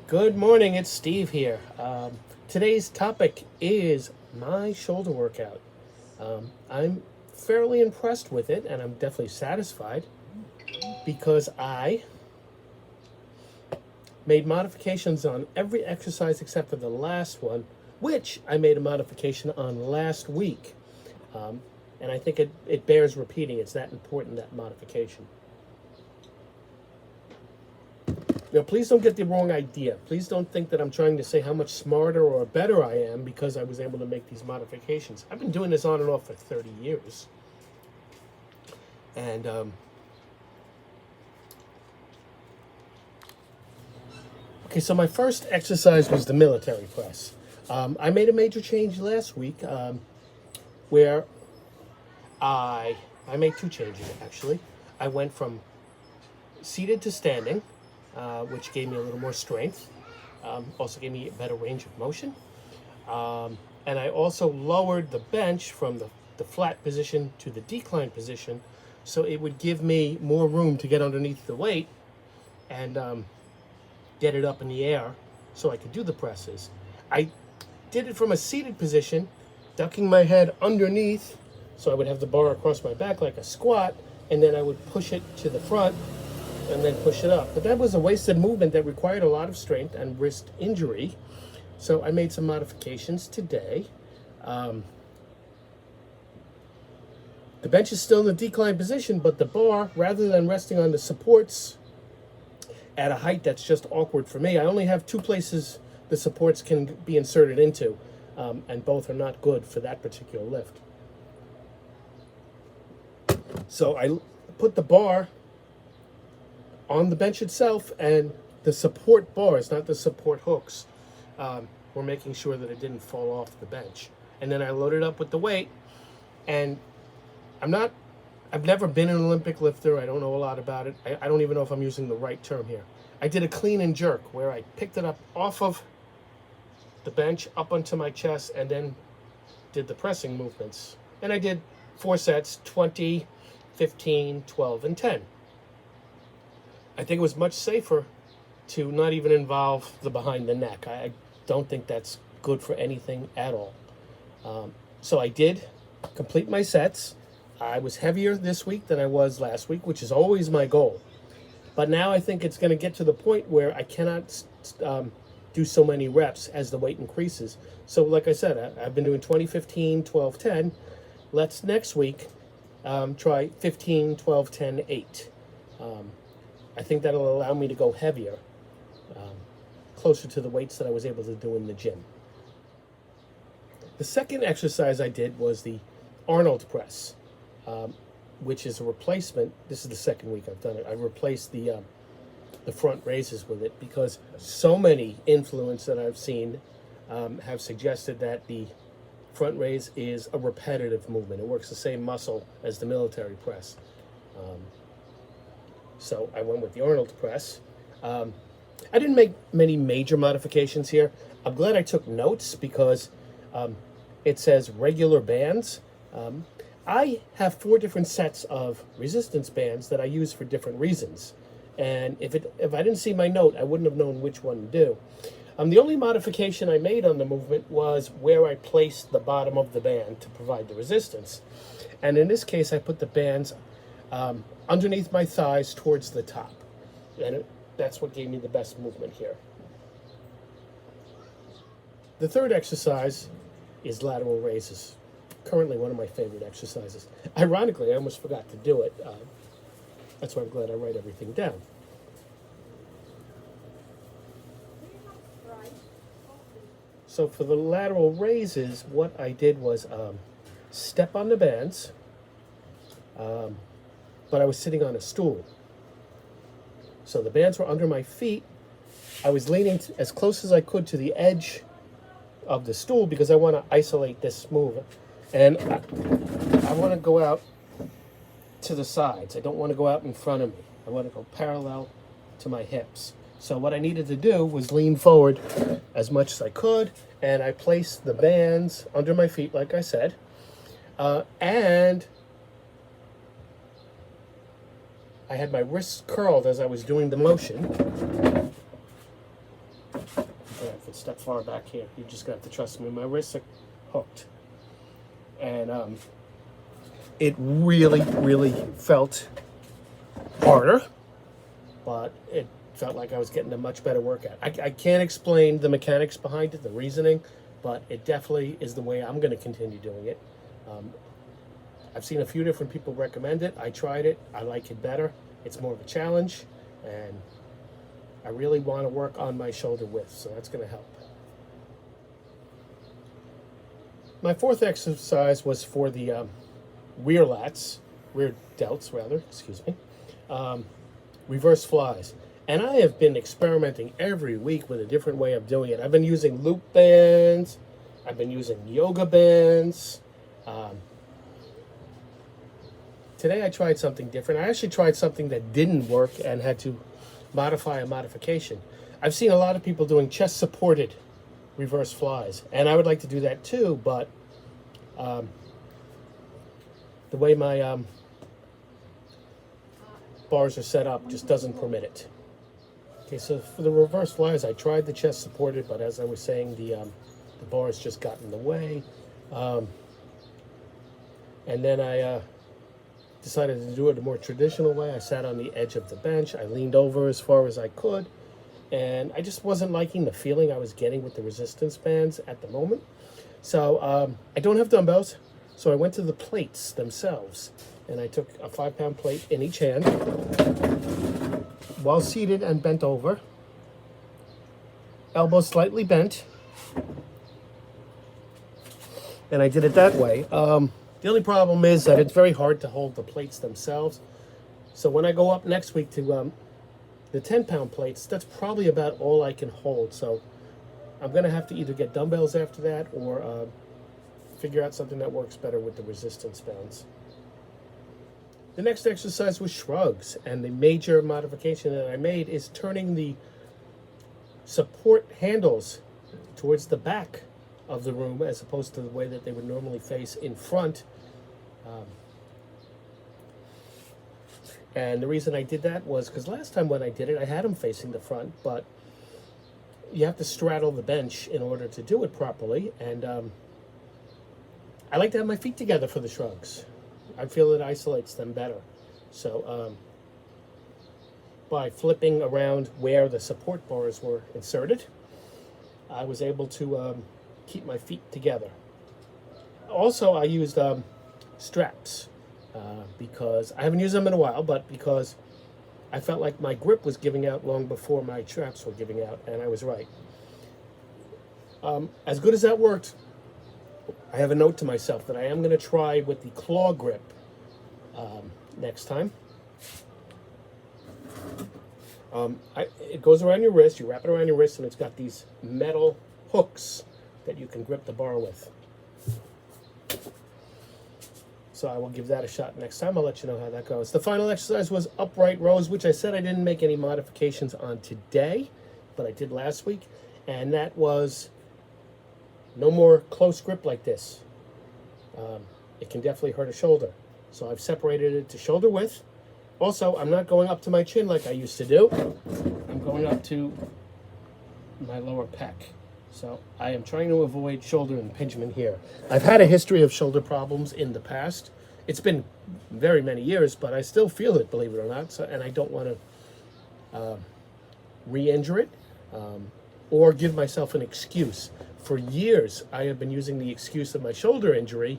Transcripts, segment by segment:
Good morning, it's Steve here. Today's topic is my shoulder workout. I'm fairly impressed with it, and I'm definitely satisfied because I made modifications on every exercise except for the last one, which I made a modification on last week. And I think it bears repeating. It's that important, that modification. Now, please don't get the wrong idea. Please don't think that I'm trying to say how much smarter or better I am because I was able to make these modifications. I've been doing this on and off for 30 years. And okay, so my first exercise was the military press. I made a major change last week where I made two changes, actually. I went from seated to standing, which gave me a little more strength. Also gave me a better range of motion. And I also lowered the bench from the flat position to the decline position, so it would give me more room to get underneath the weight and get it up in the air so I could do the presses. I did it from a seated position, ducking my head underneath so I would have the bar across my back like a squat, and then I would push it to the front and then push it up. But that was a wasted movement that required a lot of strength and wrist injury. So I made some modifications today. The bench is still in the decline position, but the bar, rather than resting on the supports at a height that's just awkward for me, I only have two places the supports can be inserted into, and both are not good for that particular lift. So I put the bar on the bench itself, and the support bars, not the support hooks, were making sure that it didn't fall off the bench. And then I loaded up with the weight, and I've never been an Olympic lifter. I don't know a lot about it. I don't even know if I'm using the right term here. I did a clean and jerk where I picked it up off of the bench up onto my chest and then did the pressing movements. And I did 4 sets, 20, 15, 12, and 10. I think it was much safer to not even involve the behind the neck. I don't think that's good for anything at all. So I did complete my sets. I was heavier this week than I was last week, which is always my goal. But now I think it's going to get to the point where I cannot do so many reps as the weight increases. So like I said, I've been doing 20, 15, 12, 10. Let's next week try 15, 12, 10, 8. I think that'll allow me to go heavier, closer to the weights that I was able to do in the gym. The second exercise I did was the Arnold Press, which is a replacement. This is the second week I've done it. I replaced the front raises with it because so many influencers that I've seen have suggested that the front raise is a repetitive movement. It works the same muscle as the military press. So I went with the Arnold Press. I didn't make many major modifications here. I'm glad I took notes because it says regular bands. I have 4 different sets of resistance bands that I use for different reasons. And if I didn't see my note, I wouldn't have known which one to do. The only modification I made on the movement was where I placed the bottom of the band to provide the resistance. And in this case, I put the bands underneath my thighs towards the top. And that's what gave me the best movement here. The third exercise is lateral raises. Currently one of my favorite exercises. Ironically, I almost forgot to do it. That's why I'm glad I write everything down. So for the lateral raises, what I did was step on the bands, but I was sitting on a stool. So the bands were under my feet. I was leaning as close as I could to the edge of the stool because I want to isolate this move. And I want to go out to the sides. I don't want to go out in front of me. I want to go parallel to my hips. So what I needed to do was lean forward as much as I could, and I placed the bands under my feet, like I said, and I had my wrists curled as I was doing the motion. gets that far back here. You're just going to have to trust me. My wrists are hooked. And it really, really felt harder, but it felt like I was getting a much better workout. I can't explain the mechanics behind it, the reasoning, but it definitely is the way I'm going to continue doing it. I've seen a few different people recommend it. I tried it. I like it better. It's more of a challenge, and I really want to work on my shoulder width, so that's going to help. My fourth exercise was for the rear delts, reverse flies. And I have been experimenting every week with a different way of doing it. I've been using loop bands. I've been using yoga bands. Today I tried something different. I actually tried something that didn't work and had to modify a modification. I've seen a lot of people doing chest-supported reverse flies, and I would like to do that too, but the way my bars are set up just doesn't permit it. Okay, so for the reverse flies, I tried the chest supported, but as I was saying, the bars just got in the way. And then I decided to do it a more traditional way. I sat on the edge of the bench. I leaned over as far as I could, and I just wasn't liking the feeling I was getting with the resistance bands at the moment. So I don't have dumbbells, so I went to the plates themselves, and I took a 5-pound plate in each hand while seated and bent over, elbows slightly bent, and I did it that way. The only problem is that it's very hard to hold the plates themselves. So when I go up next week to the 10-pound plates, that's probably about all I can hold. So I'm going to have to either get dumbbells after that or figure out something that works better with the resistance bands. The next exercise was shrugs, and the major modification that I made is turning the support handles towards the back of the room as opposed to the way that they would normally face in front. And the reason I did that was because last time when I did it, I had them facing the front, but you have to straddle the bench in order to do it properly. And I like to have my feet together for the shrugs. I feel it isolates them better. So by flipping around where the support bars were inserted, I was able to keep my feet together. Also, I used straps because I haven't used them in a while, but because I felt like my grip was giving out long before my straps were giving out, and I was right. As good as that worked, I have a note to myself that I am going to try with the claw grip next time. It goes around your wrist, you wrap it around your wrist, and it's got these metal hooks that you can grip the bar with. So I will give that a shot next time. I'll let you know how that goes. The final exercise was upright rows, which I said I didn't make any modifications on today, but I did last week. And that was no more close grip like this. It can definitely hurt a shoulder. So I've separated it to shoulder width. Also, I'm not going up to my chin like I used to do. I'm going up to my lower pec. So I am trying to avoid shoulder impingement here. I've had a history of shoulder problems in the past. It's been very many years, but I still feel it, believe it or not. So, and I don't want to re-injure it or give myself an excuse. For years, I have been using the excuse of my shoulder injury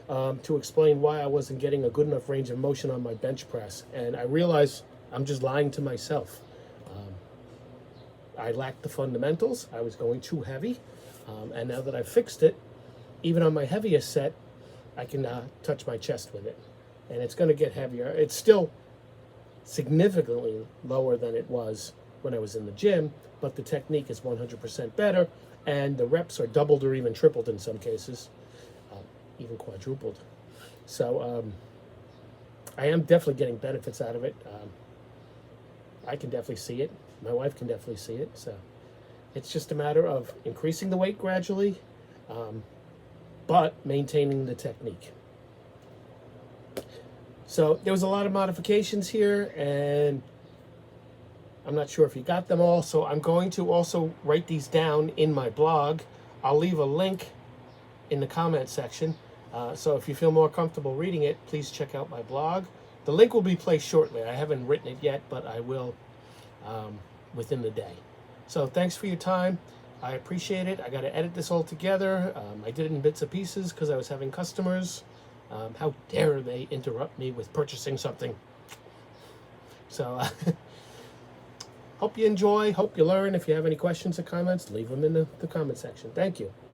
to explain why I wasn't getting a good enough range of motion on my bench press. And I realized I'm just lying to myself. I lacked the fundamentals. I was going too heavy. And now that I've fixed it, even on my heaviest set, I can touch my chest with it. And it's going to get heavier. It's still significantly lower than it was when I was in the gym, but the technique is 100% better, and the reps are doubled or even tripled in some cases, even quadrupled. So I am definitely getting benefits out of it. I can definitely see it. My wife can definitely see it. So it's just a matter of increasing the weight gradually, but maintaining the technique. So there was a lot of modifications here, and I'm not sure if you got them all, so I'm going to also write these down in my blog. I'll leave a link in the comment section. So if you feel more comfortable reading it, please check out my blog. The link will be placed shortly. I haven't written it yet, but I will within the day. So thanks for your time. I appreciate it. I got to edit this all together. I did it in bits and pieces because I was having customers. How dare they interrupt me with purchasing something? So hope you enjoy. Hope you learn. If you have any questions or comments, leave them in the comment section. Thank you.